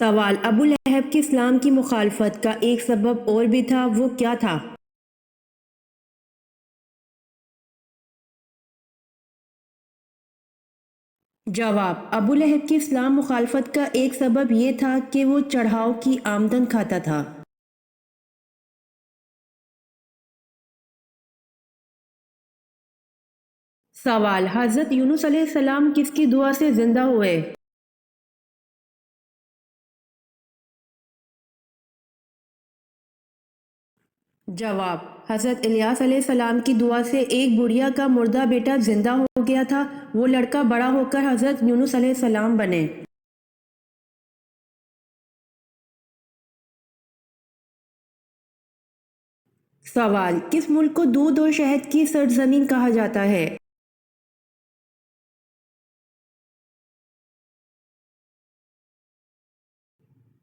سوال: ابو لہب کی اسلام کی مخالفت کا ایک سبب اور بھی تھا، وہ کیا تھا؟ جواب: ابو لہب کی اسلام مخالفت کا ایک سبب یہ تھا کہ وہ چڑھاؤ کی آمدن کھاتا تھا۔ سوال: حضرت یونس علیہ السلام کس کی دعا سے زندہ ہوئے؟ جواب: حضرت الیاس علیہ السلام کی دعا سے ایک بڑھیا کا مردہ بیٹا زندہ ہو گیا تھا، وہ لڑکا بڑا ہو کر حضرت یونس علیہ السلام بنے۔ سوال: کس ملک کو دودھ اور شہد کی سرزمین کہا جاتا ہے؟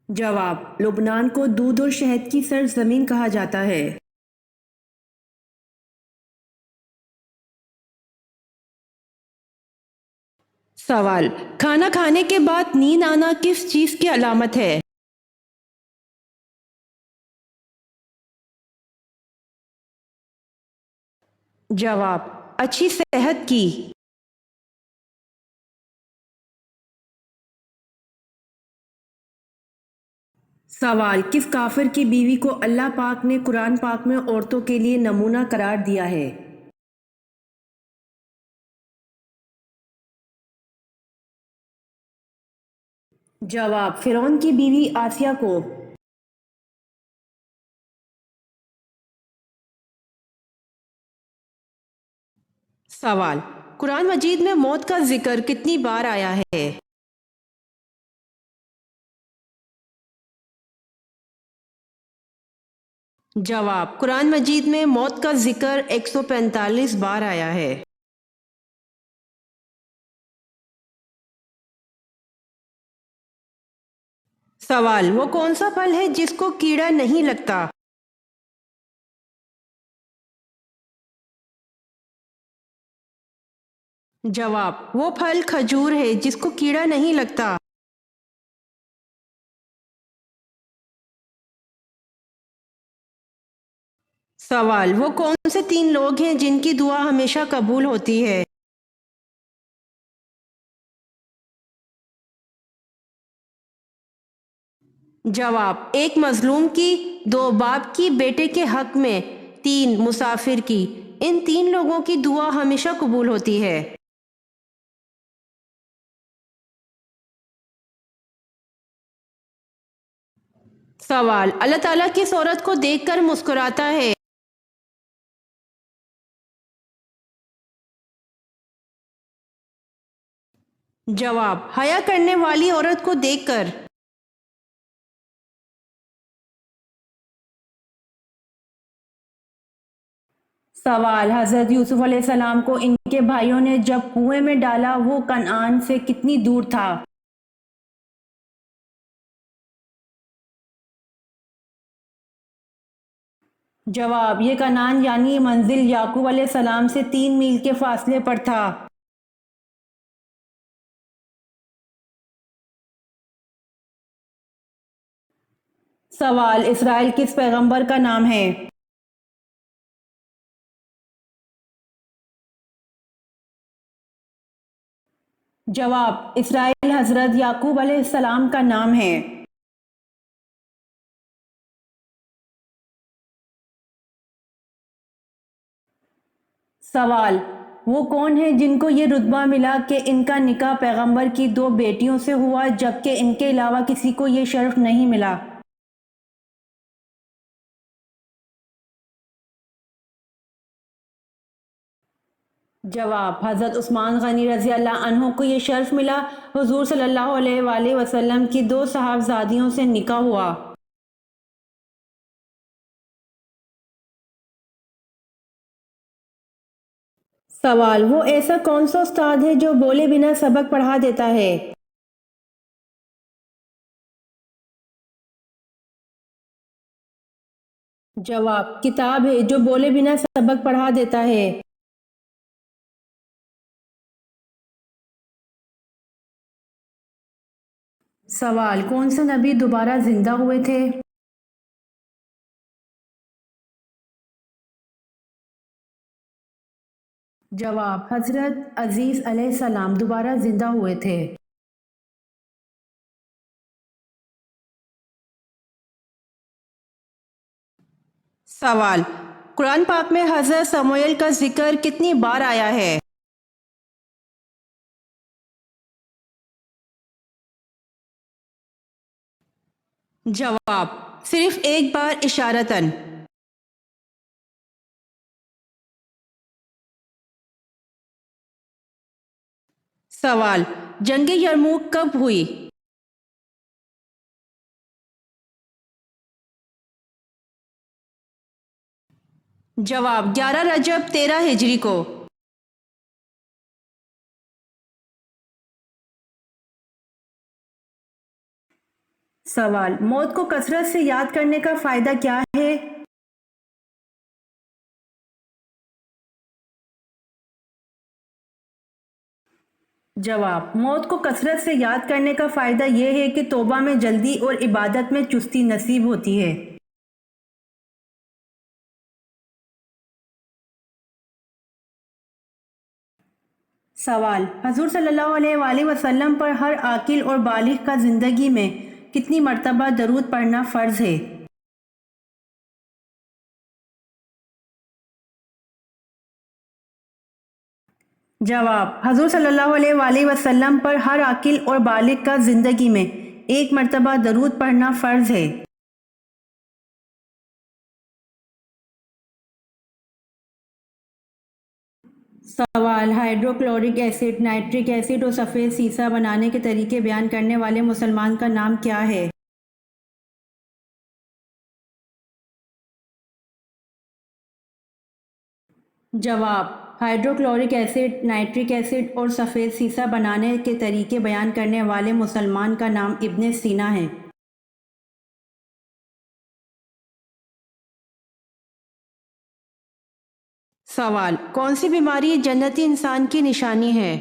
جواب: لبنان کو دودھ اور شہد کی سرزمین کہا جاتا ہے۔ سوال: کھانا کھانے کے بعد نیند آنا کس چیز کی علامت ہے؟ جواب: اچھی صحت کی۔ سوال: کس کافر کی بیوی کو اللہ پاک نے قرآن پاک میں عورتوں کے لیے نمونہ قرار دیا ہے؟ جواب: فرعون کی بیوی آسیہ کو۔ سوال: قرآن مجید میں موت کا ذکر کتنی بار آیا ہے؟ جواب: قرآن مجید میں موت کا ذکر 145 بار آیا ہے۔ سوال: وہ کون سا پھل ہے جس کو کیڑا نہیں لگتا؟ جواب: وہ پھل کھجور ہے جس کو کیڑا نہیں لگتا۔ سوال: وہ کون سے 3 لوگ ہیں جن کی دعا ہمیشہ قبول ہوتی ہے؟ جواب: 1 مظلوم کی، 2 باپ کی بیٹے کے حق میں، 3 مسافر کی۔ ان 3 لوگوں کی دعا ہمیشہ قبول ہوتی ہے۔ سوال: اللہ تعالیٰ کس عورت کو دیکھ کر مسکراتا ہے؟ جواب: حیا کرنے والی عورت کو دیکھ کر۔ سوال: حضرت یوسف علیہ السلام کو ان کے بھائیوں نے جب کنویں میں ڈالا وہ کنعان سے کتنی دور تھا؟ جواب: یہ کنعان یعنی یہ منزل یعقوب علیہ السلام سے 3 میل کے فاصلے پر تھا۔ سوال: اسرائیل کس پیغمبر کا نام ہے؟ جواب: اسرائیل حضرت یعقوب علیہ السلام کا نام ہے۔ سوال: وہ کون ہیں جن کو یہ رتبہ ملا کہ ان کا نکاح پیغمبر کی 2 بیٹیوں سے ہوا جبکہ ان کے علاوہ کسی کو یہ شرف نہیں ملا؟ جواب: حضرت عثمان غنی رضی اللہ عنہ کو یہ شرف ملا، حضور صلی اللہ علیہ وآلہ وسلم کی 2 صحابزادیوں سے نکاح ہوا۔ سوال: وہ ایسا کون سا استاد ہے جو بولے بنا سبق پڑھا دیتا ہے؟ جواب: کتاب ہے جو بولے بنا سبق پڑھا دیتا ہے۔ سوال: کون سے نبی دوبارہ زندہ ہوئے تھے؟ جواب: حضرت عزیز علیہ السلام دوبارہ زندہ ہوئے تھے۔ سوال: قرآن پاک میں حضرت سموئیل کا ذکر کتنی بار آیا ہے؟ جواب: صرف ایک بار اشارتاً۔ سوال: جنگ یرموک کب ہوئی؟ جواب: 11 رجب 13 ہجری کو۔ سوال: موت کو کثرت سے یاد کرنے کا فائدہ کیا ہے؟ جواب: موت کو کثرت سے یاد کرنے کا فائدہ یہ ہے کہ توبہ میں جلدی اور عبادت میں چستی نصیب ہوتی ہے۔ سوال: حضور صلی اللہ علیہ وآلہ وسلم پر ہر عاقل اور بالغ کا زندگی میں کتنی مرتبہ درود پڑھنا فرض ہے؟ جواب: حضور صلی اللہ علیہ وآلہ وسلم پر ہر عاقل اور بالغ کا زندگی میں ایک مرتبہ درود پڑھنا فرض ہے۔ سوال: hydrochloric acid, nitric acid اور سفید سیسہ بنانے کے طریقے بیان کرنے والے مسلمان کا نام کیا ہے؟ جواب: hydrochloric acid, nitric acid اور سفید سیسہ بنانے کے طریقے بیان کرنے والے مسلمان کا نام ابن سینا ہے۔ سوال: کون سی بیماری جنتی انسان کی نشانی ہے؟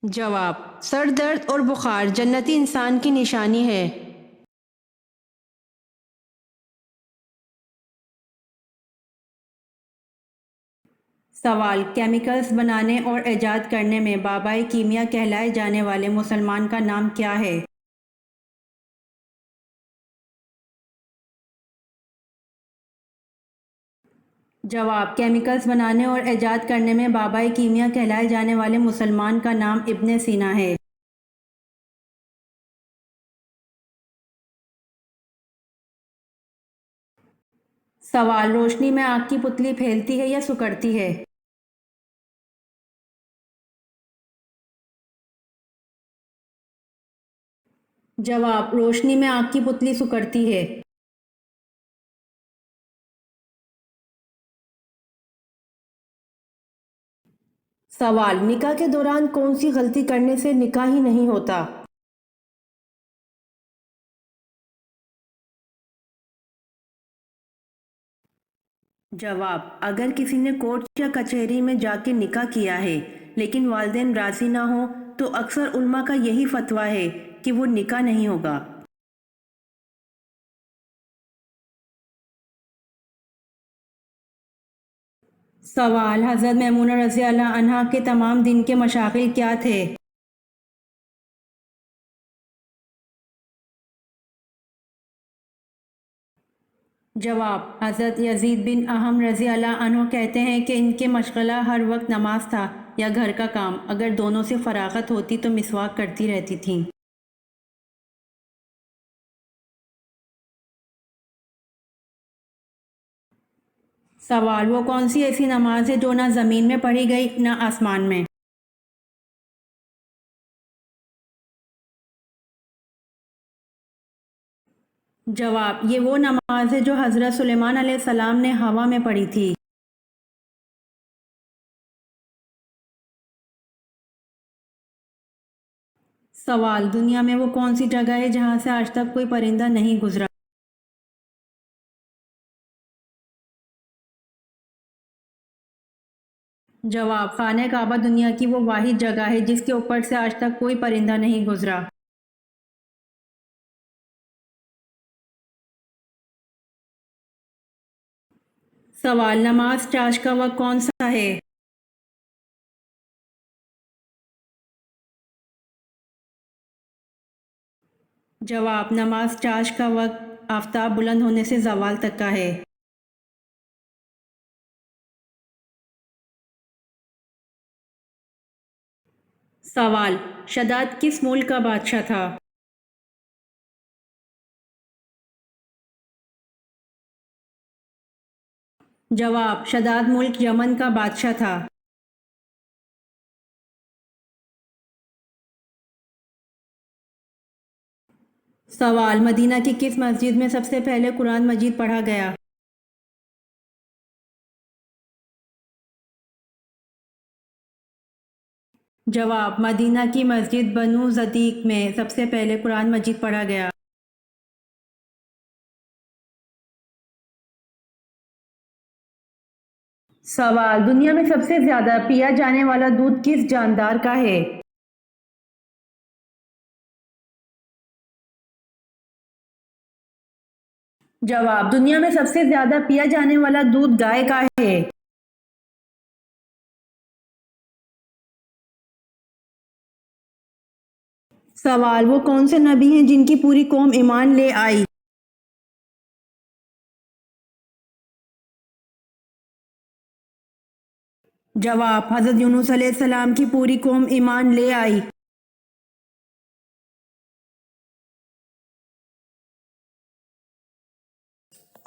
جواب: سر درد اور بخار جنتی انسان کی نشانی ہے۔ سوال: کیمیکلز بنانے اور ایجاد کرنے میں بابائے کیمیا کہلائے جانے والے مسلمان کا نام کیا ہے؟ جواب: کیمیکلز بنانے اور ایجاد کرنے میں بابائے کیمیا کہلائے جانے والے مسلمان کا نام ابن سینا ہے۔ سوال: روشنی میں آگ کی پتلی پھیلتی ہے یا سکڑتی ہے؟ جواب: روشنی میں آگ کی پتلی سکڑتی ہے۔ سوال: نکاح کے دوران کون سی غلطی کرنے سے نکاح ہی نہیں ہوتا؟ جواب: اگر کسی نے کورٹ یا کچہری میں جا کے نکاح کیا ہے لیکن والدین راضی نہ ہوں تو اکثر علماء کا یہی فتویٰ ہے کہ وہ نکاح نہیں ہوگا۔ سوال: حضرت میمونہ رضی اللہ عنہا کے تمام دن کے مشاغل کیا تھے؟ جواب: حضرت یزید بن اہم رضی اللہ عنہ کہتے ہیں کہ ان کے مشغلہ ہر وقت نماز تھا یا گھر کا کام، اگر دونوں سے فراغت ہوتی تو مسواک کرتی رہتی تھیں۔ سوال: وہ کون سی ایسی نماز ہے جو نہ زمین میں پڑھی گئی نہ آسمان میں؟ جواب: یہ وہ نماز ہے جو حضرت سلیمان علیہ السلام نے ہوا میں پڑھی تھی۔ سوال: دنیا میں وہ کون سی جگہ ہے جہاں سے آج تک کوئی پرندہ نہیں گزرا؟ جواب خانہ کعبہ دنیا کی وہ واحد جگہ ہے جس کے اوپر سے آج تک کوئی پرندہ نہیں گزرا۔ سوال نماز چاش کا وقت کون سا ہے؟ جواب نماز چاش کا وقت آفتاب بلند ہونے سے زوال تک کا ہے۔ سوال شداد کس ملک کا بادشاہ تھا؟ جواب شداد ملک یمن کا بادشاہ تھا۔ سوال مدینہ کی کس مسجد میں سب سے پہلے قرآن مجید پڑھا گیا؟ جواب مدینہ کی مسجد بنو صدیق میں سب سے پہلے قرآن مجید پڑھا گیا۔ سوال دنیا میں سب سے زیادہ پیا جانے والا دودھ کس جاندار کا ہے؟ جواب دنیا میں سب سے زیادہ پیا جانے والا دودھ گائے کا ہے۔ سوال وہ کون سے نبی ہیں جن کی پوری قوم ایمان لے آئی؟ جواب حضرت یونس علیہ السلام کی پوری قوم ایمان لے آئی۔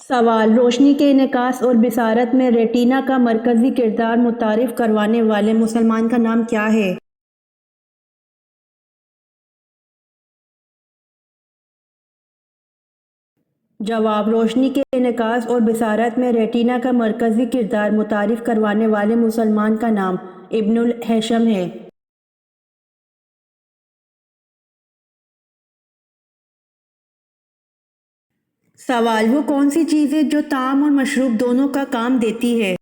سوال روشنی کے انعکاس اور بصارت میں ریٹینا کا مرکزی کردار متعارف کروانے والے مسلمان کا نام کیا ہے؟ جواب روشنی کے انعکاس اور بصارت میں ریٹینا کا مرکزی کردار متعارف کروانے والے مسلمان کا نام ابن الہیثم ہے۔ سوال وہ کون سی چیز ہے جو طعام اور مشروب دونوں کا کام دیتی ہے؟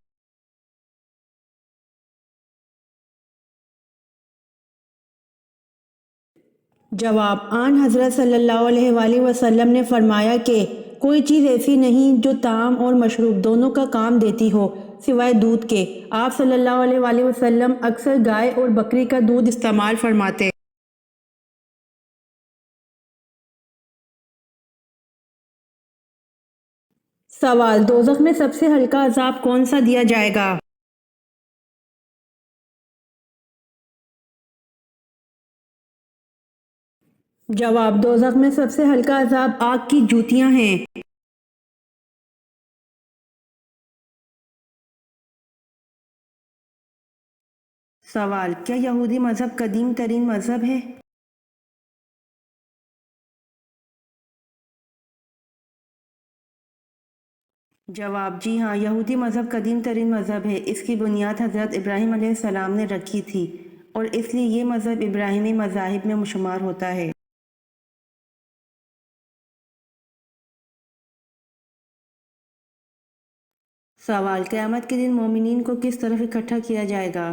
جواب آن حضرت صلی اللہ علیہ وآلہ وسلم نے فرمایا کہ کوئی چیز ایسی نہیں جو طعام اور مشروب دونوں کا کام دیتی ہو سوائے دودھ کے۔ آپ صلی اللہ علیہ وآلہ وسلم اکثر گائے اور بکری کا دودھ استعمال فرماتے۔ سوال دوزخ میں سب سے ہلکا عذاب کون سا دیا جائے گا؟ جواب دوزخ میں سب سے ہلکا عذاب آگ کی جوتیاں ہیں۔ سوال کیا یہودی مذہب قدیم ترین مذہب ہے؟ جواب جی ہاں، یہودی مذہب قدیم ترین مذہب ہے۔ اس کی بنیاد حضرت ابراہیم علیہ السلام نے رکھی تھی اور اس لیے یہ مذہب ابراہیمی مذاہب میں شمار ہوتا ہے۔ سوال قیامت کے دن مومنین کو کس طرف اکٹھا کیا جائے گا؟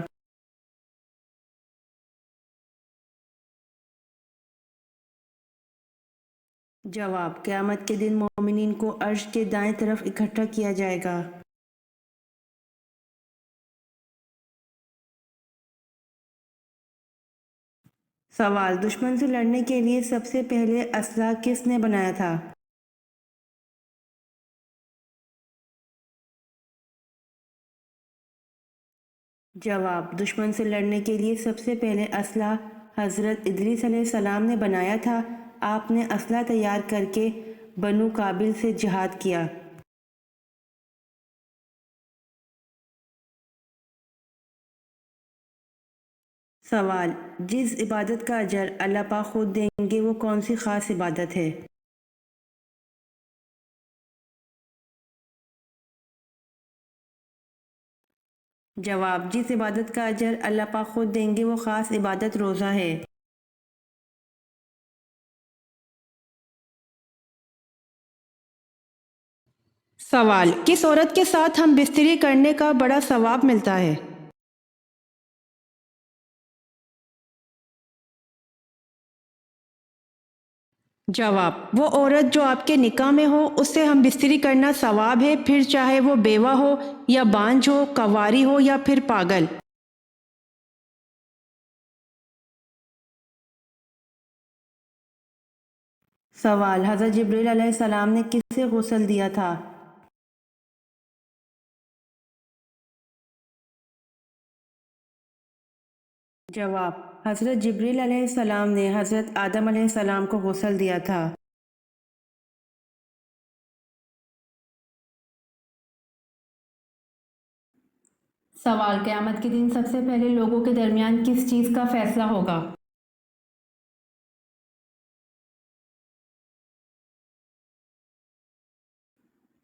جواب قیامت کے دن مومنین کو عرش کے دائیں طرف اکٹھا کیا جائے گا۔ سوال دشمن سے لڑنے کے لیے سب سے پہلے اسلحہ کس نے بنایا تھا؟ جواب دشمن سے لڑنے کے لیے سب سے پہلے اسلحہ حضرت ادریس علیہ السلام نے بنایا تھا۔ آپ نے اسلحہ تیار کر کے بنو قابل سے جہاد کیا۔ سوال جس عبادت کا اجر اللہ پاک خود دیں گے وہ کون سی خاص عبادت ہے؟ جواب جس عبادت کا اجر اللہ پاک خود دیں گے وہ خاص عبادت روزہ ہے۔ سوال کس عورت کے ساتھ ہم بستری کرنے کا بڑا ثواب ملتا ہے؟ جواب: وہ عورت جو آپ کے نکاح میں ہو اس سے ہم بستری کرنا ثواب ہے، پھر چاہے وہ بیوہ ہو یا بانجھ ہو، کنواری ہو یا پھر پاگل۔ سوال: حضرت جبریل علیہ السلام نے کسے غسل دیا تھا؟ جواب: حضرت جبریل علیہ السلام نے حضرت آدم علیہ السلام کو غسل دیا تھا۔ سوال: قیامت کے دن سب سے پہلے لوگوں کے درمیان کس چیز کا فیصلہ ہوگا؟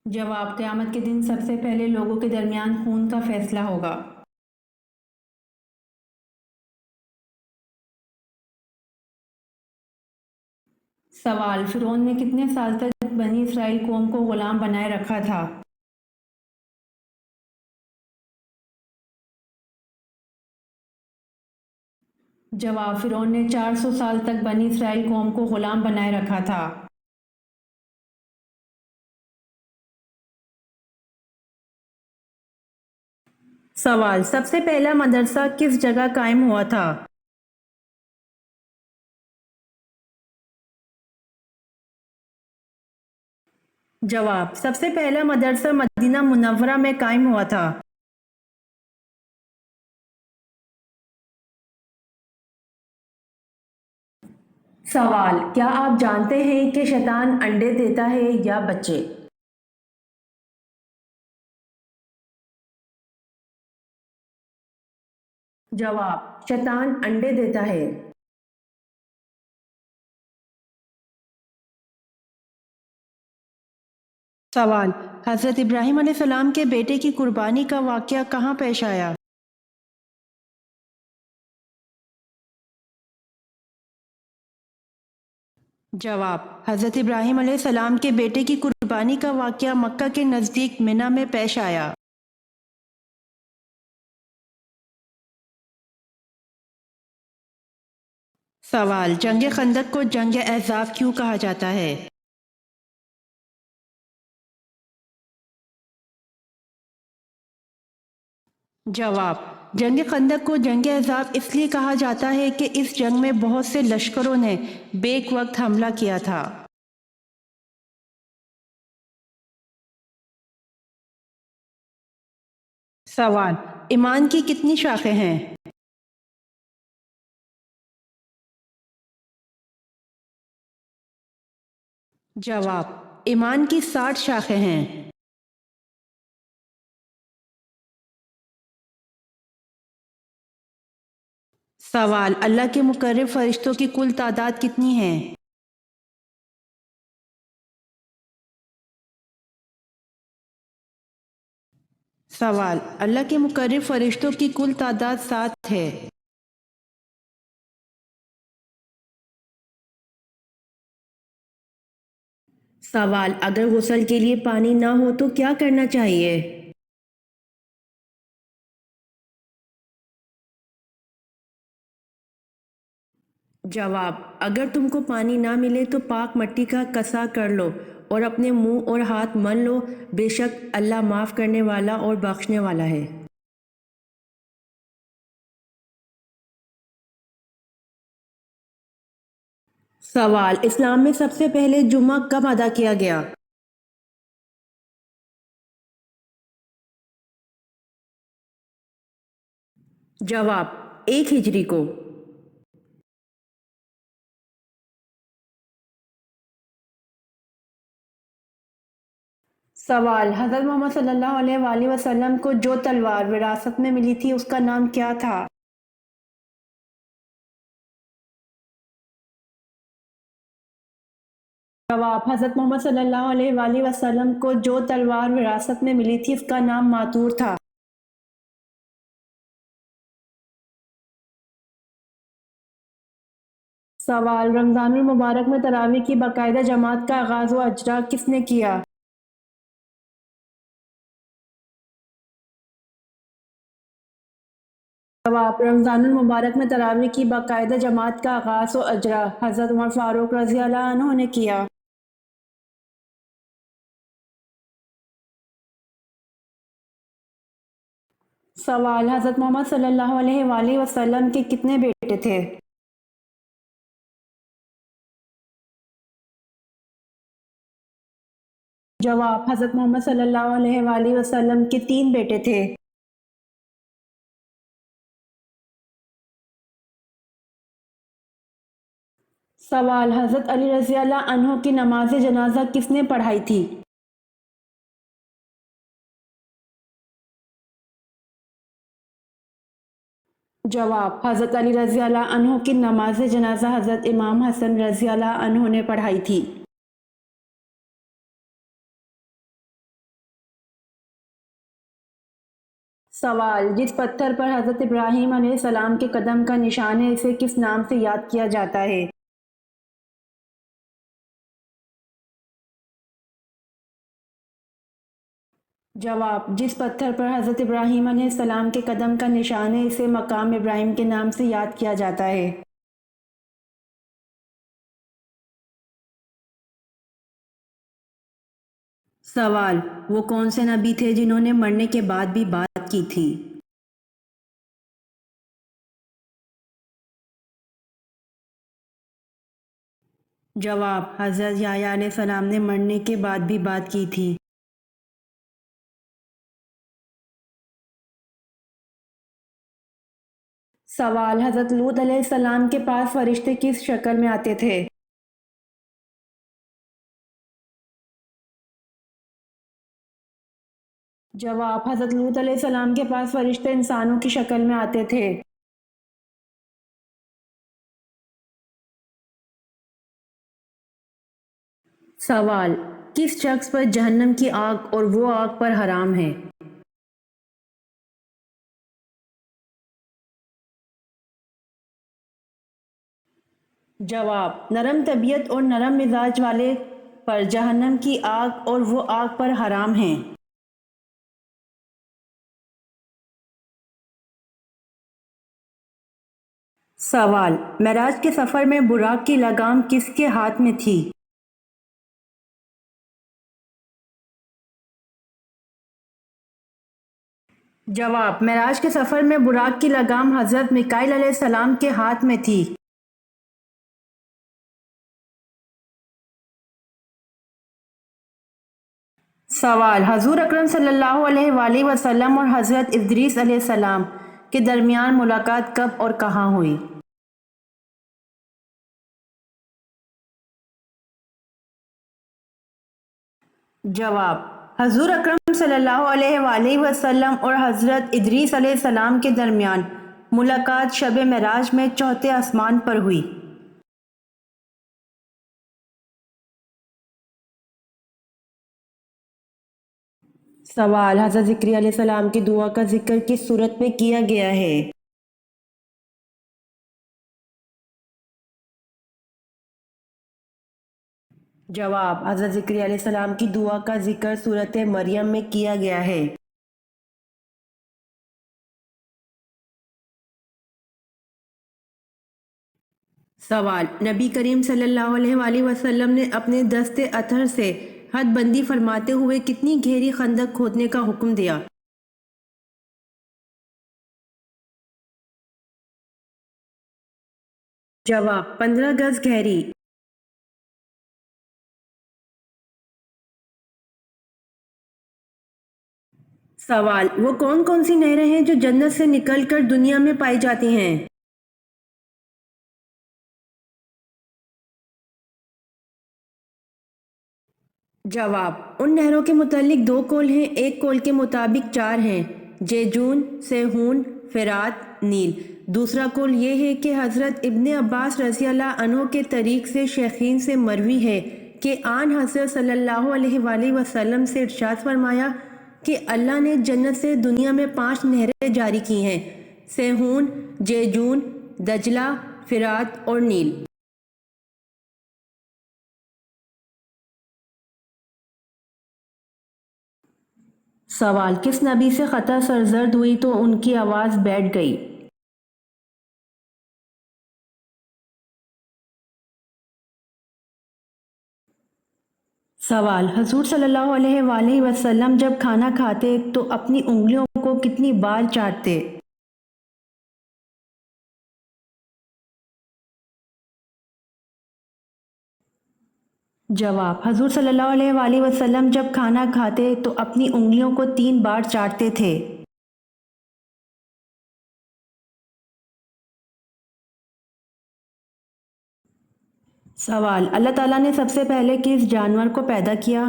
جواب: قیامت کے دن سب سے پہلے لوگوں کے درمیان خون کا فیصلہ ہوگا۔ سوال: فرعون نے کتنے سال تک بنی اسرائیل قوم کو غلام بنائے رکھا تھا؟ جواب: فرعون نے 400 سال تک بنی اسرائیل قوم کو غلام بنائے رکھا تھا۔ سوال: سب سے پہلا مدرسہ کس جگہ قائم ہوا تھا؟ جواب: سب سے پہلا مدرسہ مدینہ منورہ میں قائم ہوا تھا۔ سوال: کیا آپ جانتے ہیں کہ شیطان انڈے دیتا ہے یا بچے؟ جواب: شیطان انڈے دیتا ہے۔ سوال: حضرت ابراہیم علیہ السلام کے بیٹے کی قربانی کا واقعہ کہاں پیش آیا؟ جواب: حضرت ابراہیم علیہ السلام کے بیٹے کی قربانی کا واقعہ مکہ کے نزدیک منی میں پیش آیا۔ سوال: جنگ خندق کو جنگ احزاب کیوں کہا جاتا ہے؟ جواب: جنگ خندق کو جنگ احزاب اس لیے کہا جاتا ہے کہ اس جنگ میں بہت سے لشکروں نے بیک وقت حملہ کیا تھا۔ سوال: ایمان کی کتنی شاخیں ہیں؟ جواب: ایمان کی 60 شاخیں ہیں۔ سوال: اللہ کے مقرب فرشتوں کی کل تعداد کتنی ہے؟ سوال: اللہ کے مقرب فرشتوں کی کل تعداد 7 ہے۔ سوال: اگر غسل کے لیے پانی نہ ہو تو کیا کرنا چاہیے؟ جواب: اگر تم کو پانی نہ ملے تو پاک مٹی کا کسا کر لو اور اپنے منہ اور ہاتھ مل لو، بے شک اللہ معاف کرنے والا اور بخشنے والا ہے۔ سوال: اسلام میں سب سے پہلے جمعہ کب ادا کیا گیا؟ جواب: 1 ہجری کو۔ سوال: حضرت محمد صلی اللہ علیہ وآلہ وسلم کو جو تلوار وراثت میں ملی تھی اس کا نام کیا تھا؟ جواب: حضرت محمد صلی اللہ علیہ وآلہ وسلم کو جو تلوار وراثت میں ملی تھی اس کا نام ماتور تھا۔ سوال: رمضان المبارک میں تراویح کی باقاعدہ جماعت کا آغاز و اجرا کس نے کیا؟ جواب رمضان المبارک میں تراویح کی باقاعدہ جماعت کا آغاز و اجرا حضرت عمر فاروق رضی اللہ عنہ نے کیا۔ سوال، حضرت محمد صلی اللہ علیہ وآلہ وسلم کے کتنے بیٹے تھے؟ جواب، حضرت محمد صلی اللہ علیہ وآلہ وسلم کے 3 بیٹے تھے۔ سوال، حضرت علی رضی اللہ عنہ کی نماز جنازہ کس نے پڑھائی تھی؟ جواب، حضرت علی رضی اللہ عنہ کی نماز جنازہ حضرت امام حسن رضی اللہ عنہ نے پڑھائی تھی۔ سوال، جس پتھر پر حضرت ابراہیم علیہ السلام کے قدم کا نشان ہے اسے کس نام سے یاد کیا جاتا ہے؟ جواب، جس پتھر پر حضرت ابراہیم علیہ السلام کے قدم کا نشان ہے اسے مقام ابراہیم کے نام سے یاد کیا جاتا ہے۔ سوال، وہ کون سے نبی تھے جنہوں نے مرنے کے بعد بھی بات کی تھی؟ جواب، حضرت یحییٰ علیہ السلام نے مرنے کے بعد بھی بات کی تھی۔ سوال، حضرت لوط علیہ السلام کے پاس فرشتے کس شکل میں آتے تھے؟ جواب، حضرت لوط علیہ السلام کے پاس فرشتے انسانوں کی شکل میں آتے تھے۔ سوال، کس شخص پر جہنم کی آگ اور وہ آگ پر حرام ہے؟ جواب، نرم طبیعت اور نرم مزاج والے پر جہنم کی آگ اور وہ آگ پر حرام ہیں۔ سوال، معراج کے سفر میں براق کی لگام کس کے ہاتھ میں تھی؟ جواب، معراج کے سفر میں براق کی لگام حضرت میکائیل علیہ السلام کے ہاتھ میں تھی۔ سوال، حضور اکرم صلی اللہ علیہ وآلہ وسلم اور حضرت ادریس علیہ السلام کے درمیان ملاقات کب اور کہاں ہوئی؟ جواب، حضور اکرم صلی اللہ علیہ وآلہ وسلم اور حضرت ادریس علیہ السلام کے درمیان ملاقات شب معراج میں چوتھے آسمان پر ہوئی۔ سوال، حضرت ذکریا علیہ السلام کی دعا کا ذکر کس صورت میں کیا گیا ہے؟ جواب، حضرت ذکریا علیہ السلام کی دعا کا ذکر سورۃ مریم میں کیا گیا ہے۔ سوال، نبی کریم صلی اللہ علیہ وآلہ وسلم نے اپنے دست اطہر سے حد بندی فرماتے ہوئے کتنی گہری خندق کھودنے کا حکم دیا؟ جواب، 15 گز گہری۔ سوال، وہ کون کون سی نہریں ہیں جو جنت سے نکل کر دنیا میں پائی جاتی ہیں؟ جواب، ان نہروں کے متعلق 2 قول ہیں، ایک قول کے مطابق 4 ہیں، جیجون، سیہون، فرات، نیل۔ دوسرا قول یہ ہے کہ حضرت ابن عباس رضی اللہ عنہ کے طریق سے شیخین سے مروی ہے کہ آن حضرت صلی اللہ علیہ وآلہ وسلم سے ارشاد فرمایا کہ اللہ نے جنت سے دنیا میں 5 نہریں جاری کی ہیں، سیہون، جیجون، دجلہ، فرات اور نیل۔ سوال، کس نبی سے خطا سرزد ہوئی تو ان کی آواز بیٹھ گئی؟ سوال: حضور صلی اللہ علیہ وآلہ وسلم جب کھانا کھاتے تو اپنی انگلیوں کو کتنی بار چاٹتے؟ جواب: حضور صلی اللہ علیہ وآلہ وسلم جب کھانا کھاتے تو اپنی انگلیوں کو 3 بار چاٹتے تھے۔ سوال: اللہ تعالیٰ نے سب سے پہلے کس جانور کو پیدا کیا؟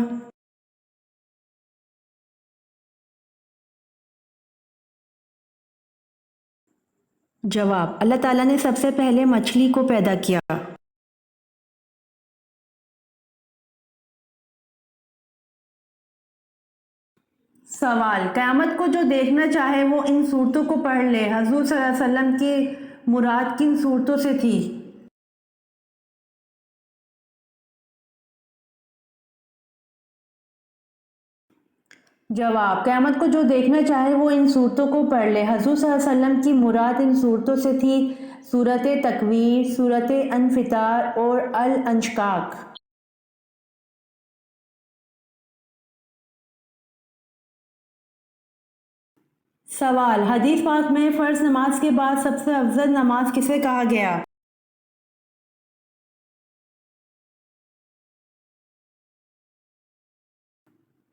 جواب: اللہ تعالیٰ نے سب سے پہلے مچھلی کو پیدا کیا۔ سوال: قیامت کو جو دیکھنا چاہے وہ ان صورتوں کو پڑھ لے، حضور صلی اللہ علیہ وسلم کی مراد کن صورتوں سے تھی؟ جواب: قیامت کو جو دیکھنا چاہے وہ ان صورتوں کو پڑھ لے، حضور صلی اللہ علیہ وسلم کی مراد ان صورتوں سے تھی: سورۃ تکویر، سورۃ انفطار اور الانشقاق۔ سوال: حدیث پاک میں فرض نماز کے بعد سب سے افضل نماز کسے کہا گیا؟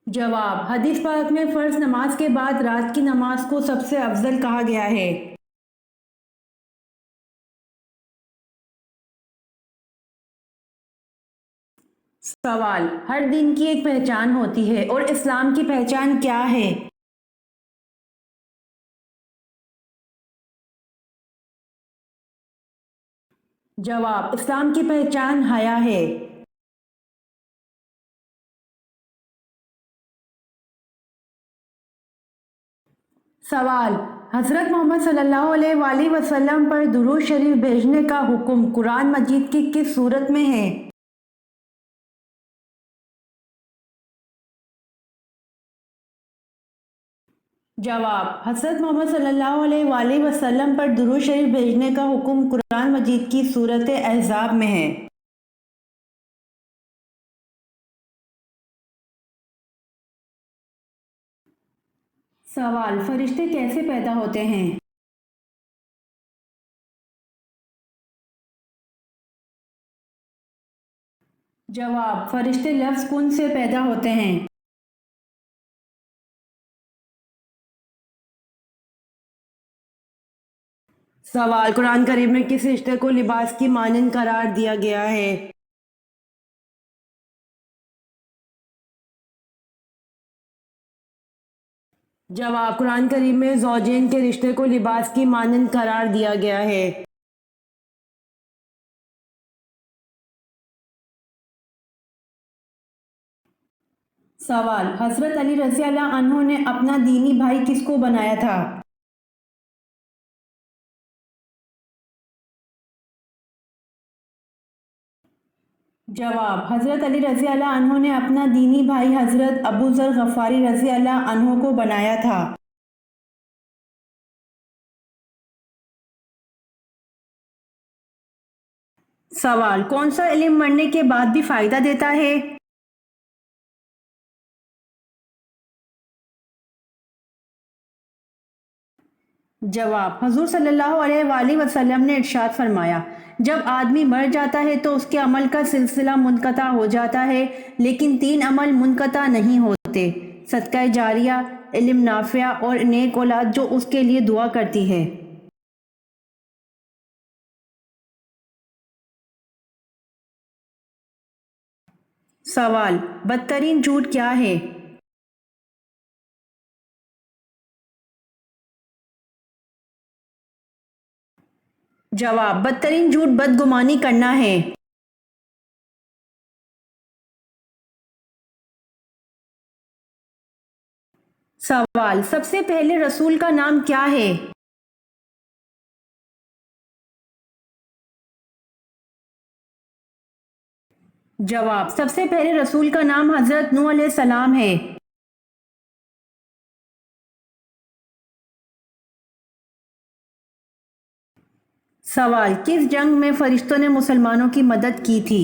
جواب: حدیث پاک میں فرض نماز کے بعد رات کی نماز کو سب سے افضل کہا گیا ہے۔ سوال: ہر دین کی ایک پہچان ہوتی ہے اور اسلام کی پہچان کیا ہے؟ جواب: اسلام کی پہچان حیا ہے۔ سوال: حضرت محمد صلی اللہ علیہ وآلہ وسلم پر درود شریف بھیجنے کا حکم قرآن مجید کی کس سورت میں ہے؟ جواب: حضرت محمد صلی اللہ علیہ وآلہ وسلم پر درود شریف بھیجنے کا حکم قرآن مجید کی سورت احزاب میں ہے۔ سوال: فرشتے کیسے پیدا ہوتے ہیں؟ جواب: فرشتے لفظ کن سے پیدا ہوتے ہیں۔ سوال: قرآن کریم میں کس رشتے کو لباس کی مانند قرار دیا گیا ہے؟ جواب: قرآن کریم میں زوجین کے رشتے کو لباس کی مانند قرار دیا گیا ہے۔ سوال: حضرت علی رضی اللہ عنہ نے اپنا دینی بھائی کس کو بنایا تھا؟ جواب: حضرت علی رضی اللہ عنہ نے اپنا دینی بھائی حضرت ابو ذر غفاری رضی اللہ عنہ کو بنایا تھا۔ سوال: کون سا علم مرنے کے بعد بھی فائدہ دیتا ہے؟ جواب: حضور صلی اللہ علیہ وآلہ وسلم نے ارشاد فرمایا: جب آدمی مر جاتا ہے تو اس کے عمل کا سلسلہ منقطع ہو جاتا ہے، لیکن 3 عمل منقطع نہیں ہوتے: صدقہ جاریہ، علم نافع اور نیک اولاد جو اس کے لیے دعا کرتی ہے۔ سوال: بدترین جھوٹ کیا ہے؟ جواب: بدترین جھوٹ بدگمانی کرنا ہے۔ سوال: سب سے پہلے رسول کا نام کیا ہے؟ جواب: سب سے پہلے رسول کا نام حضرت نوح علیہ السلام ہے۔ سوال: کس جنگ میں فرشتوں نے مسلمانوں کی مدد کی تھی؟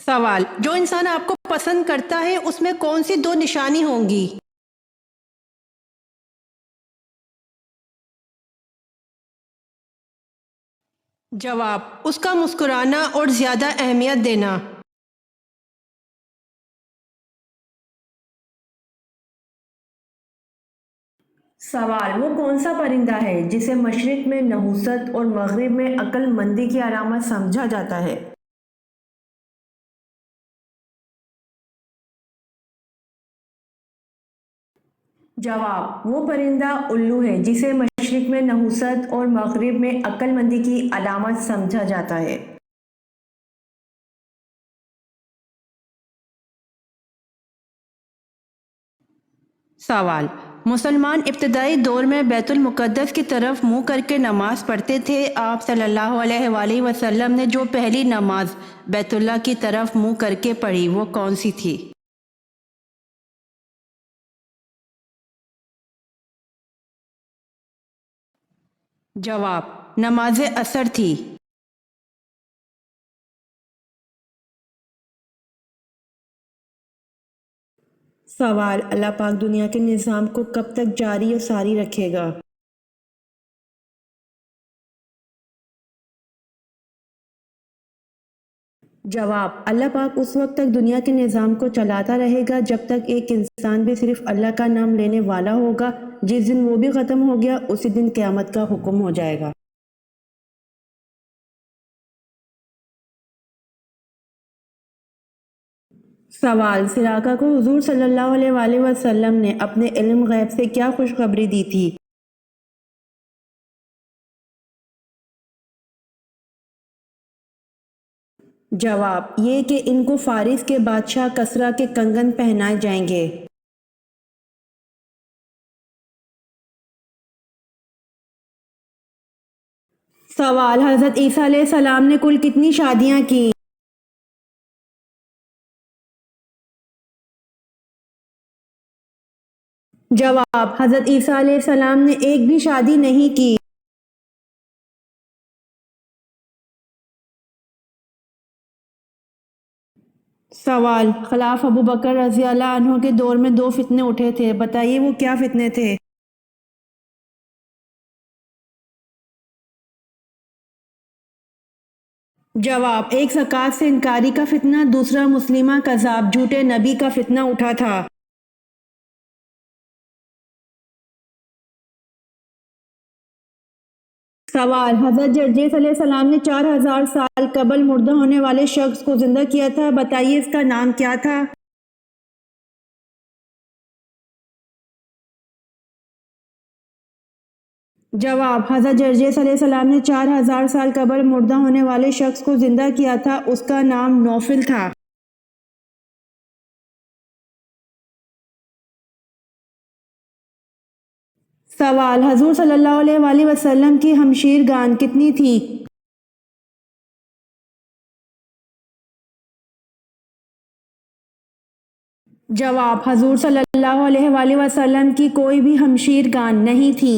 سوال: جو انسان آپ کو پسند کرتا ہے اس میں کون سی دو نشانی ہوں گی؟ جواب: اس کا مسکرانا اور زیادہ اہمیت دینا۔ سوال: وہ کون سا پرندہ ہے جسے مشرق میں نحوست اور مغرب میں عقل مندی کی علامت سمجھا جاتا ہے؟ جواب: وہ پرندہ الو ہے جسے مشرق میں نحوست اور مغرب میں عقل مندی کی علامت سمجھا جاتا ہے۔ سوال: مسلمان ابتدائی دور میں بیت المقدس کی طرف منہ کر کے نماز پڑھتے تھے۔ آپ صلی اللہ علیہ وآلہ وسلم نے جو پہلی نماز بیت اللہ کی طرف منہ کر کے پڑھی وہ کون سی تھی؟ جواب: نماز عصر تھی۔ سوال: اللہ پاک دنیا کے نظام کو کب تک جاری اور ساری رکھے گا؟ جواب: اللہ پاک اس وقت تک دنیا کے نظام کو چلاتا رہے گا جب تک ایک انسان بھی صرف اللہ کا نام لینے والا ہوگا۔ جس دن وہ بھی ختم ہو گیا اسی دن قیامت کا حکم ہو جائے گا۔ سوال: سراقہ کو حضور صلی اللہ علیہ وآلہ وسلم نے اپنے علم غیب سے کیا خوشخبری دی تھی؟ جواب: یہ کہ ان کو فارس کے بادشاہ کسریٰ کے کنگن پہنائے جائیں گے۔ سوال: حضرت عیسیٰ علیہ السلام نے کل کتنی شادیاں کی؟ جواب: حضرت عیسیٰ علیہ السلام نے ایک بھی شادی نہیں کی۔ سوال: خلاف ابو بکر رضی اللہ عنہ کے دور میں دو فتنے اٹھے تھے، بتائیے وہ کیا فتنے تھے؟ جواب: ایک زکوٰۃ سے انکاری کا فتنہ، دوسرا مسلمہ کذاب جھوٹے نبی کا فتنہ اٹھا تھا۔ سوال: حضرت جرجیس علیہ السلام نے 4000 سال قبل مردہ ہونے والے شخص کو زندہ کیا تھا، بتائیے اس کا نام کیا تھا؟ جواب: حضرت جرجیس علیہ السلام نے 4000 سال قبل مردہ ہونے والے شخص کو زندہ کیا تھا، اس کا نام نوفل تھا۔ سوال: حضور صلی اللہ علیہ وآلہ وسلم کی ہمشیر گان کتنی تھی؟ جواب: حضور صلی اللہ علیہ وآلہ وسلم کی کوئی بھی ہمشیر گان نہیں تھی۔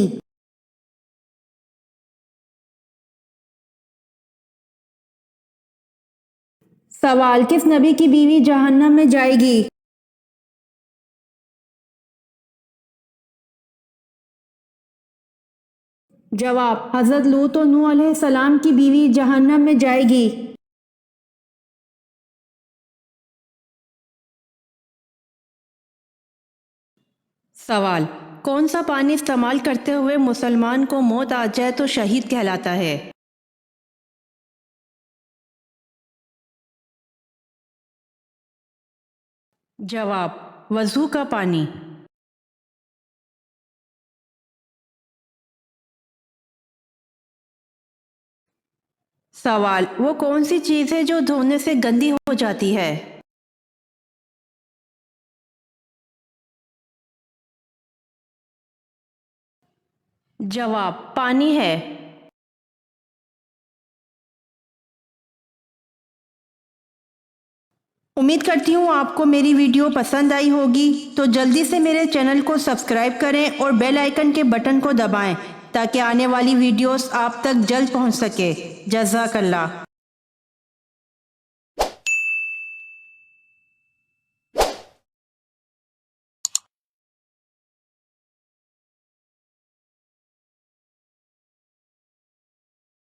سوال: کس نبی کی بیوی جہنم میں جائے گی؟ جواب: حضرت لوط و نوح علیہ السلام کی بیوی جہنم میں جائے گی۔ سوال: کون سا پانی استعمال کرتے ہوئے مسلمان کو موت آ جائے تو شہید کہلاتا ہے؟ جواب: وضو کا پانی۔ سوال: وہ کون سی چیز ہے جو دھونے سے گندی ہو جاتی ہے؟ جواب: پانی ہے۔ امید کرتی ہوں آپ کو میری ویڈیو پسند آئی ہوگی، تو جلدی سے میرے چینل کو سبسکرائب کریں اور بیل آئیکن کے بٹن کو دبائیں تاکہ آنے والی ویڈیوز آپ تک جلد پہنچ سکے۔ جزاک اللہ۔